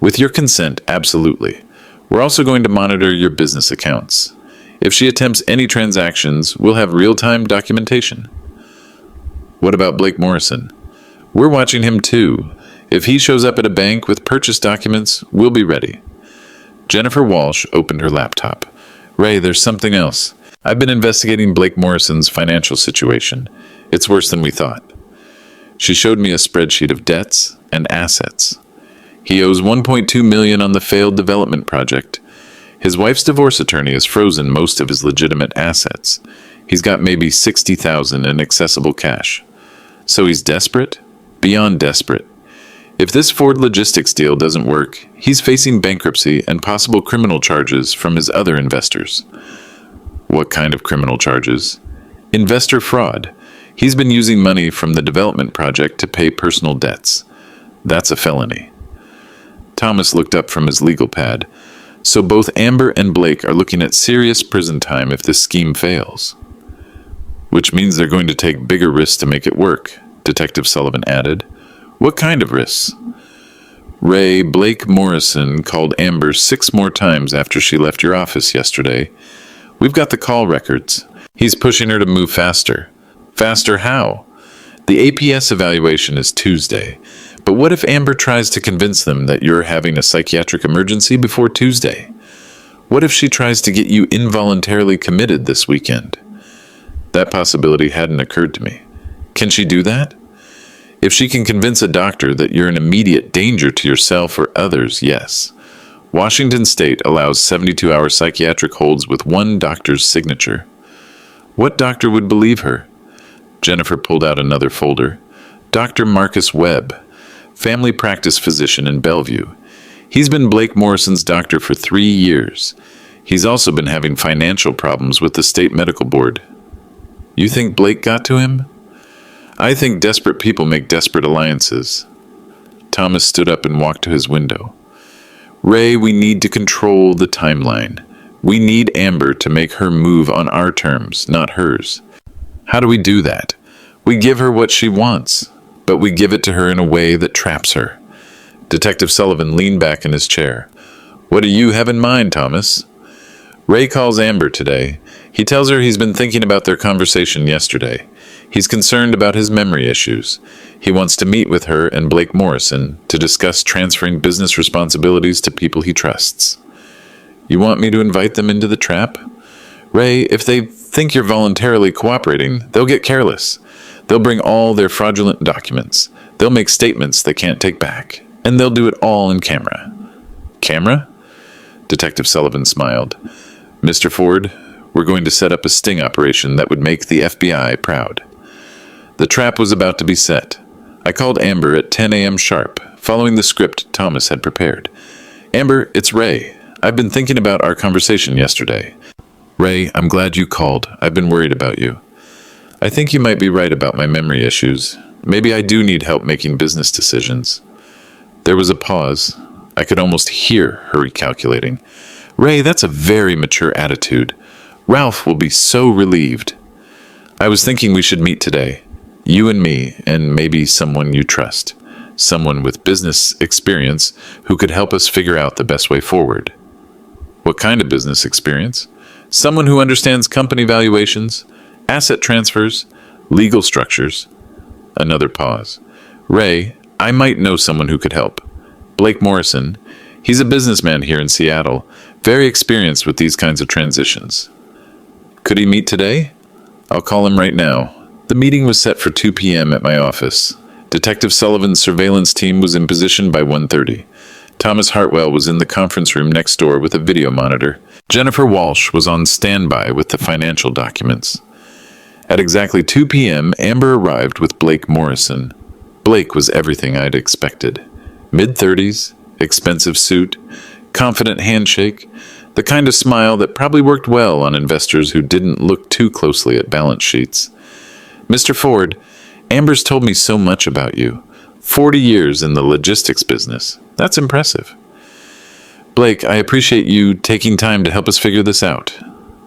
With your consent, absolutely. We're also going to monitor your business accounts. If she attempts any transactions, we'll have real-time documentation. What about Blake Morrison? We're watching him too. If he shows up at a bank with purchase documents, we'll be ready. Jennifer Walsh opened her laptop. Ray, there's something else. I've been investigating Blake Morrison's financial situation. It's worse than we thought. She showed me a spreadsheet of debts and assets. He owes $1.2 million on the failed development project. His wife's divorce attorney has frozen most of his legitimate assets. He's got maybe $60,000 in accessible cash. So he's desperate? Beyond desperate. If this Ford Logistics deal doesn't work, he's facing bankruptcy and possible criminal charges from his other investors. What kind of criminal charges? Investor fraud. He's been using money from the development project to pay personal debts. That's a felony. Thomas looked up from his legal pad. So both Amber and Blake are looking at serious prison time if this scheme fails. Which means they're going to take bigger risks to make it work, Detective Sullivan added. What kind of risks? Ray, Blake Morrison called Amber 6 more times after she left your office yesterday. We've got the call records. He's pushing her to move faster. Faster how? The APS evaluation is Tuesday. But what if Amber tries to convince them that you're having a psychiatric emergency before Tuesday? What if she tries to get you involuntarily committed this weekend? That possibility hadn't occurred to me. Can she do that? If she can convince a doctor that you're an immediate danger to yourself or others, yes. Washington State allows 72-hour psychiatric holds with one doctor's signature. What doctor would believe her? Jennifer pulled out another folder. Dr. Marcus Webb, family practice physician in Bellevue. He's been Blake Morrison's doctor for 3 years. He's also been having financial problems with the state medical board. You think Blake got to him? I think desperate people make desperate alliances. Thomas stood up and walked to his window. Ray, we need to control the timeline. We need Amber to make her move on our terms, not hers. How do we do that? We give her what she wants, but we give it to her in a way that traps her. Detective Sullivan leaned back in his chair. What do you have in mind, Thomas? Ray calls Amber today. He tells her he's been thinking about their conversation yesterday. He's concerned about his memory issues. He wants to meet with her and Blake Morrison to discuss transferring business responsibilities to people he trusts. You want me to invite them into the trap? Ray, if they think you're voluntarily cooperating, they'll get careless. They'll bring all their fraudulent documents. They'll make statements they can't take back. And they'll do it all in camera. Camera? Detective Sullivan smiled. Mr. Ford, we're going to set up a sting operation that would make the FBI proud. The trap was about to be set. I called Amber at 10 a.m. sharp, following the script Thomas had prepared. Amber, it's Ray. I've been thinking about our conversation yesterday. Ray, I'm glad you called. I've been worried about you. I think you might be right about my memory issues. Maybe I do need help making business decisions. There was a pause. I could almost hear her recalculating. Ray, that's a very mature attitude. Ralph will be so relieved. I was thinking we should meet today. You and me, and maybe someone you trust. Someone with business experience who could help us figure out the best way forward. What kind of business experience? Someone who understands company valuations, asset transfers, legal structures. Another pause. Ray, I might know someone who could help. Blake Morrison. He's a businessman here in Seattle, very experienced with these kinds of transitions. Could he meet today? I'll call him right now. The meeting was set for 2 p.m. at my office. Detective Sullivan's surveillance team was in position by 1:30. Thomas Hartwell was in the conference room next door with a video monitor. Jennifer Walsh was on standby with the financial documents. At exactly 2 p.m., Amber arrived with Blake Morrison. Blake was everything I'd expected. Mid-30s, expensive suit, confident handshake, the kind of smile that probably worked well on investors who didn't look too closely at balance sheets. Mr. Ford, Amber's told me so much about you. 40 years in the logistics business. That's impressive. Blake, I appreciate you taking time to help us figure this out.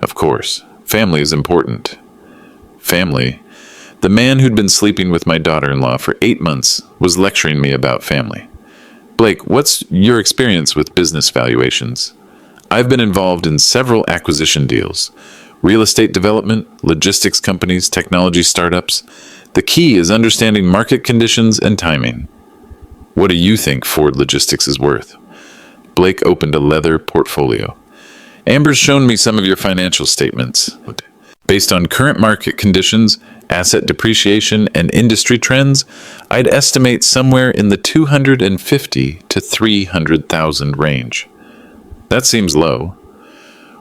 Of course, family is important. Family? The man who'd been sleeping with my daughter-in-law for 8 months was lecturing me about family. Blake, what's your experience with business valuations? I've been involved in several acquisition deals. Real estate development, logistics companies, technology startups. The key is understanding market conditions and timing. What do you think Ford Logistics is worth? Blake opened a leather portfolio. Amber's shown me some of your financial statements. Based on current market conditions, asset depreciation, and industry trends, I'd estimate somewhere in the 250 to 300,000 range. That seems low.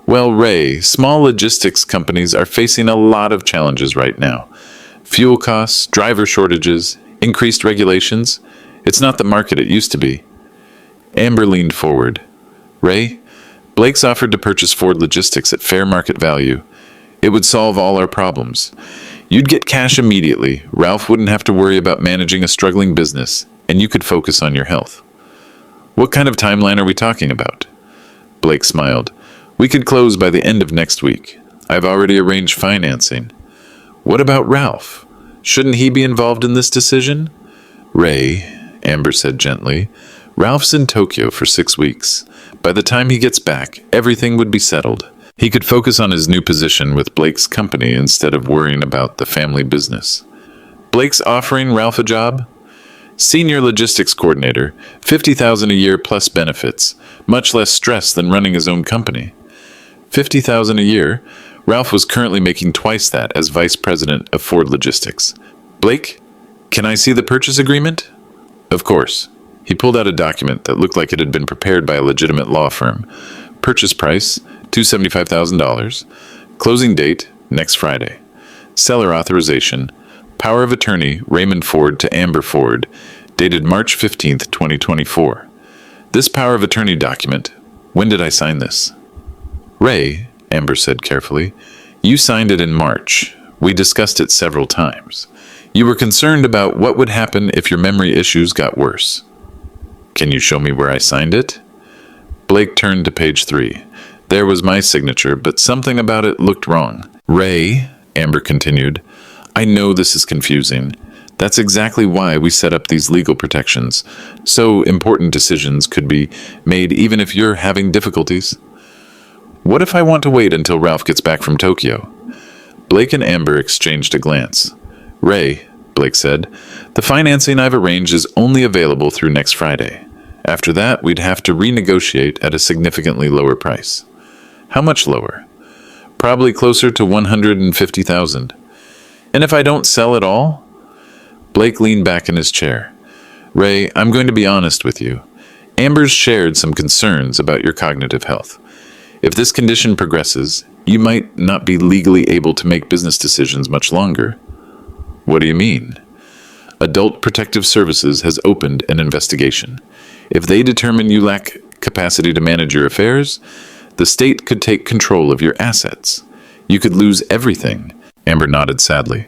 Well, Ray, small logistics companies are facing a lot of challenges right now. Fuel costs, driver shortages, increased regulations. It's not the market it used to be. Amber leaned forward. Ray, Blake's offered to purchase Ford Logistics at fair market value. It would solve all our problems. You'd get cash immediately. Ralph wouldn't have to worry about managing a struggling business, and you could focus on your health. What kind of timeline are we talking about? Blake smiled. We could close by the end of next week. I've already arranged financing. What about Ralph? Shouldn't he be involved in this decision? Ray, Amber said gently, Ralph's in Tokyo for 6 weeks. By the time he gets back, everything would be settled. He could focus on his new position with Blake's company instead of worrying about the family business. Blake's offering Ralph a job? Senior logistics coordinator, $50,000 a year plus benefits, much less stress than running his own company. $50,000 a year? Ralph was currently making twice that as vice president of Ford Logistics. Blake, can I see the purchase agreement? Of course. He pulled out a document that looked like it had been prepared by a legitimate law firm. Purchase price, $275,000. Closing date, next Friday. Seller authorization, power of attorney, Raymond Ford to Amber Ford, dated March 15th, 2024. This power of attorney document, when did I sign this? Ray, Amber said carefully, you signed it in March. We discussed it several times. You were concerned about what would happen if your memory issues got worse. Can you show me where I signed it? Blake turned to page 3. There was my signature, but something about it looked wrong. Ray, Amber continued, I know this is confusing. That's exactly why we set up these legal protections, so important decisions could be made even if you're having difficulties. What if I want to wait until Ralph gets back from Tokyo? Blake and Amber exchanged a glance. Ray, Blake said, the financing I've arranged is only available through next Friday. After that, we'd have to renegotiate at a significantly lower price. How much lower? Probably closer to $150,000. And if I don't sell at all? Blake leaned back in his chair. Ray, I'm going to be honest with you. Amber's shared some concerns about your cognitive health. If this condition progresses, you might not be legally able to make business decisions much longer. What do you mean? Adult Protective Services has opened an investigation. If they determine you lack capacity to manage your affairs, the state could take control of your assets. You could lose everything. Amber nodded sadly.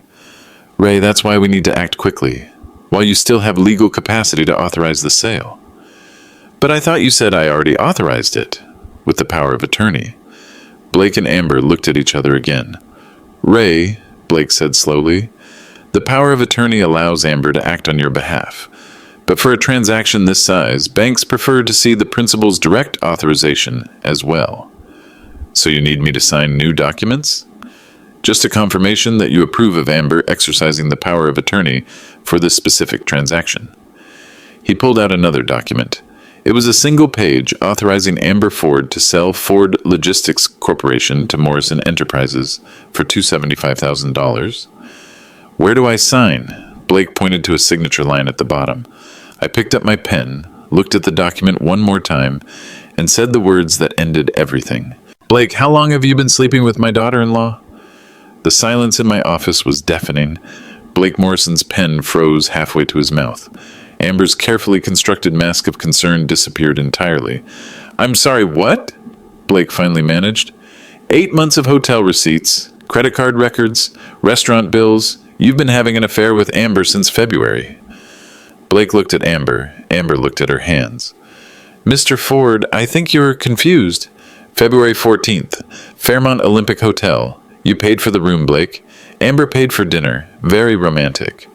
Ray, that's why we need to act quickly, while you still have legal capacity to authorize the sale. But I thought you said I already authorized it, with the power of attorney. Blake and Amber looked at each other again. Ray, Blake said slowly, the power of attorney allows Amber to act on your behalf. But for a transaction this size, banks prefer to see the principal's direct authorization as well. So you need me to sign new documents? Just a confirmation that you approve of Amber exercising the power of attorney for this specific transaction. He pulled out another document. It was a single page authorizing Amber Ford to sell Ford Logistics Corporation to Morrison Enterprises for $275,000. Where do I sign? Blake pointed to a signature line at the bottom. I picked up my pen, looked at the document one more time, and said the words that ended everything. Blake, how long have you been sleeping with my daughter-in-law? The silence in my office was deafening. Blake Morrison's pen froze halfway to his mouth. Amber's carefully constructed mask of concern disappeared entirely. I'm sorry, what? Blake finally managed. 8 months of hotel receipts, credit card records, restaurant bills. You've been having an affair with Amber since February. Blake looked at Amber. Amber looked at her hands. Mr. Ford, I think you're confused. February 14th, Fairmont Olympic Hotel. You paid for the room, Blake. Amber paid for dinner. Very romantic.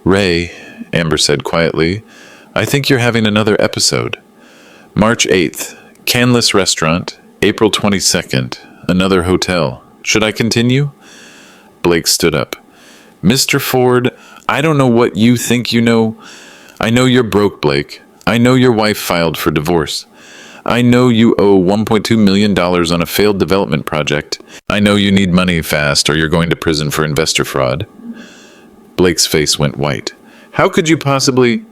Ray, Amber said quietly, I think you're having another episode. March 8th, Canlis Restaurant, April 22nd, another hotel. Should I continue? Blake stood up. Mr. Ford, I don't know what you think you know. I know you're broke, Blake. I know your wife filed for divorce. I know you owe $1.2 million on a failed development project. I know you need money fast or you're going to prison for investor fraud. Blake's face went white. How could you possibly?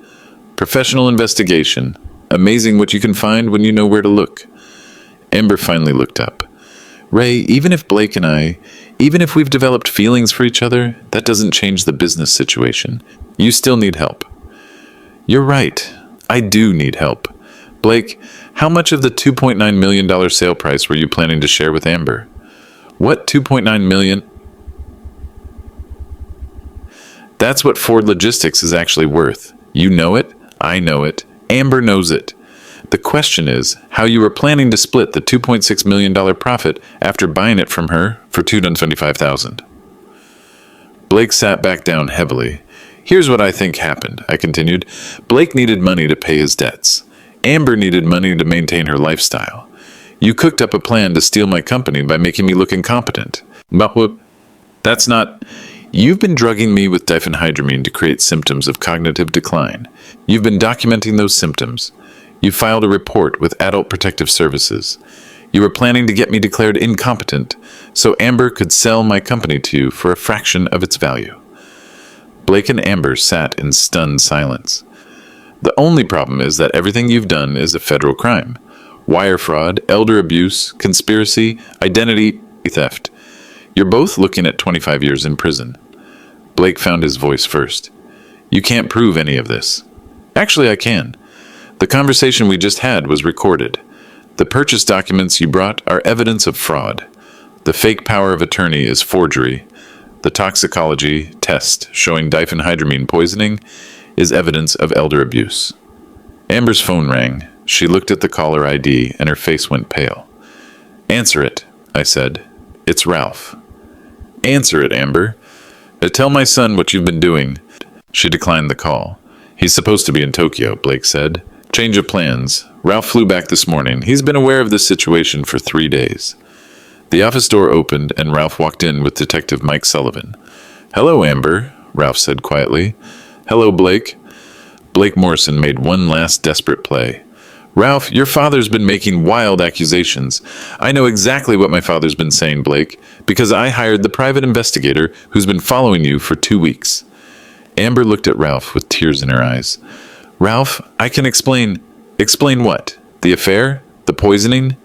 Professional investigation. Amazing what you can find when you know where to look. Amber finally looked up. Ray, even if Blake and I, even if we've developed feelings for each other, that doesn't change the business situation. You still need help. You're right. I do need help. Blake, how much of the $2.9 million sale price were you planning to share with Amber? What $2.9 million? That's what Ford Logistics is actually worth. You know it. I know it. Amber knows it. The question is how you were planning to split the $2.6 million profit after buying it from her for $225,000. Blake sat back down heavily. Here's what I think happened, I continued. Blake needed money to pay his debts. Amber needed money to maintain her lifestyle. You cooked up a plan to steal my company by making me look incompetent. That's not... You've been drugging me with diphenhydramine to create symptoms of cognitive decline. You've been documenting those symptoms. You filed a report with Adult Protective Services. You were planning to get me declared incompetent so Amber could sell my company to you for a fraction of its value. Blake and Amber sat in stunned silence. The only problem is that everything you've done is a federal crime. Wire fraud, elder abuse, conspiracy, identity theft. You're both looking at 25 years in prison. Blake found his voice first. You can't prove any of this. Actually, I can. The conversation we just had was recorded. The purchase documents you brought are evidence of fraud. The fake power of attorney is forgery. The toxicology test showing diphenhydramine poisoning is evidence of elder abuse. Amber's phone rang. She looked at the caller ID and her face went pale. Answer it, I said. It's Ralph. Answer it, Amber. Tell my son what you've been doing. She declined the call. He's supposed to be in Tokyo, Blake said. Change of plans. Ralph flew back this morning. He's been aware of this situation for 3 days. The office door opened and Ralph walked in with Detective Mike Sullivan. Hello, Amber, Ralph said quietly. Hello, Blake. Blake Morrison made one last desperate play. Ralph, your father's been making wild accusations. I know exactly what my father's been saying, Blake, because I hired the private investigator who's been following you for 2 weeks. Amber looked at Ralph with tears in her eyes. Ralph, I can explain. Explain what? The affair? The poisoning?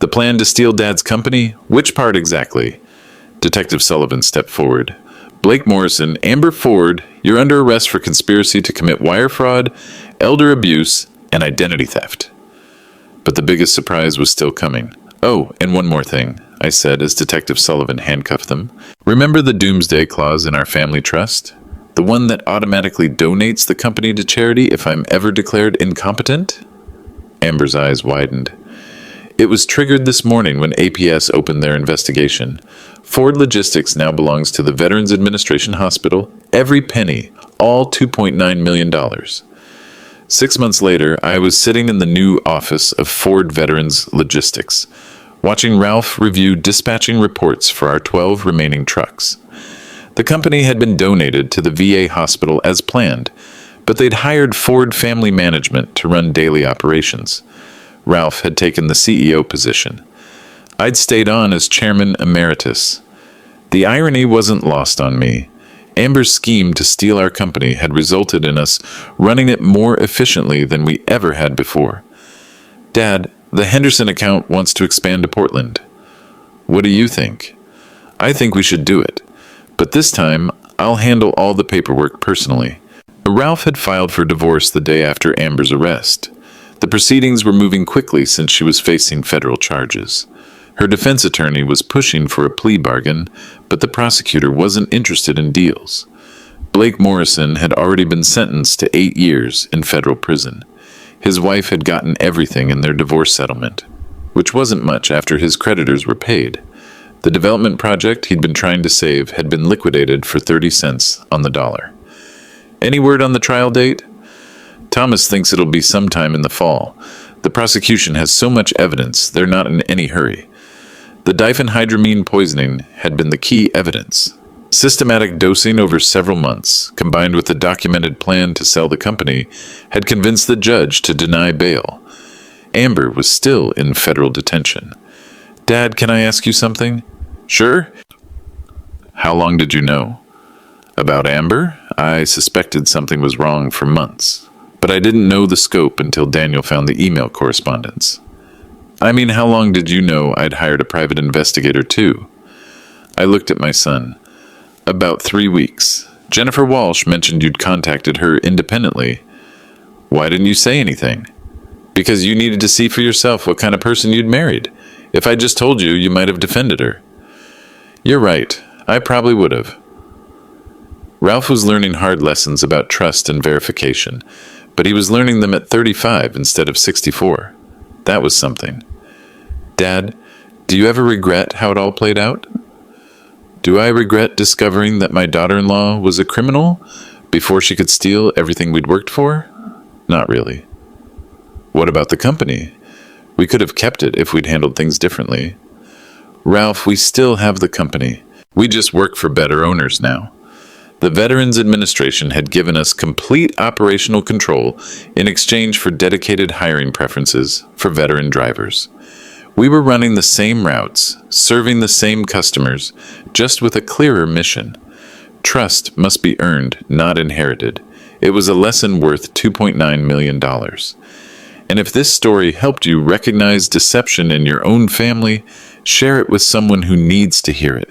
The plan to steal Dad's company? Which part exactly? Detective Sullivan stepped forward. Blake Morrison, Amber Ford, you're under arrest for conspiracy to commit wire fraud, elder abuse, and identity theft. But the biggest surprise was still coming. Oh, and one more thing, I said as Detective Sullivan handcuffed them. Remember the doomsday clause in our family trust? The one that automatically donates the company to charity if I'm ever declared incompetent? Amber's eyes widened. It was triggered this morning when APS opened their investigation. Ford Logistics now belongs to the Veterans Administration Hospital. Every penny, all $2.9 million. 6 months later, I was sitting in the new office of Ford Veterans Logistics, watching Ralph review dispatching reports for our 12 remaining trucks. The company had been donated to the VA hospital as planned, but they'd hired Ford Family Management to run daily operations. Ralph had taken the CEO position. I'd stayed on as chairman emeritus. The irony wasn't lost on me. Amber's scheme to steal our company had resulted in us running it more efficiently than we ever had before. Dad, the Henderson account wants to expand to Portland. What do you think? I think we should do it. But this time, I'll handle all the paperwork personally. Ralph had filed for divorce the day after Amber's arrest. The proceedings were moving quickly since she was facing federal charges. Her defense attorney was pushing for a plea bargain, but the prosecutor wasn't interested in deals. Blake Morrison had already been sentenced to 8 years in federal prison. His wife had gotten everything in their divorce settlement, which wasn't much after his creditors were paid. The development project he'd been trying to save had been liquidated for 30 cents on the dollar. Any word on the trial date? Thomas thinks it'll be sometime in the fall. The prosecution has so much evidence, they're not in any hurry. The diphenhydramine poisoning had been the key evidence. Systematic dosing over several months, combined with the documented plan to sell the company, had convinced the judge to deny bail. Amber was still in federal detention. Dad, can I ask you something? Sure. How long did you know? About Amber? I suspected something was wrong for months, but I didn't know the scope until Daniel found the email correspondence. I mean, how long did you know I'd hired a private investigator too? I looked at my son. About 3 weeks. Jennifer Walsh mentioned you'd contacted her independently. Why didn't you say anything? Because you needed to see for yourself what kind of person you'd married. If I just told you, you might have defended her. You're right. I probably would have. Ralph was learning hard lessons about trust and verification, but he was learning them at 35 instead of 64. That was something. Dad, do you ever regret how it all played out? Do I regret discovering that my daughter-in-law was a criminal before she could steal everything we'd worked for? Not really. What about the company? We could have kept it if we'd handled things differently. Ralph, we still have the company. We just work for better owners now. The Veterans Administration had given us complete operational control in exchange for dedicated hiring preferences for veteran drivers. We were running the same routes, serving the same customers, just with a clearer mission. Trust must be earned, not inherited. It was a lesson worth $2.9 million. And if this story helped you recognize deception in your own family, share it with someone who needs to hear it.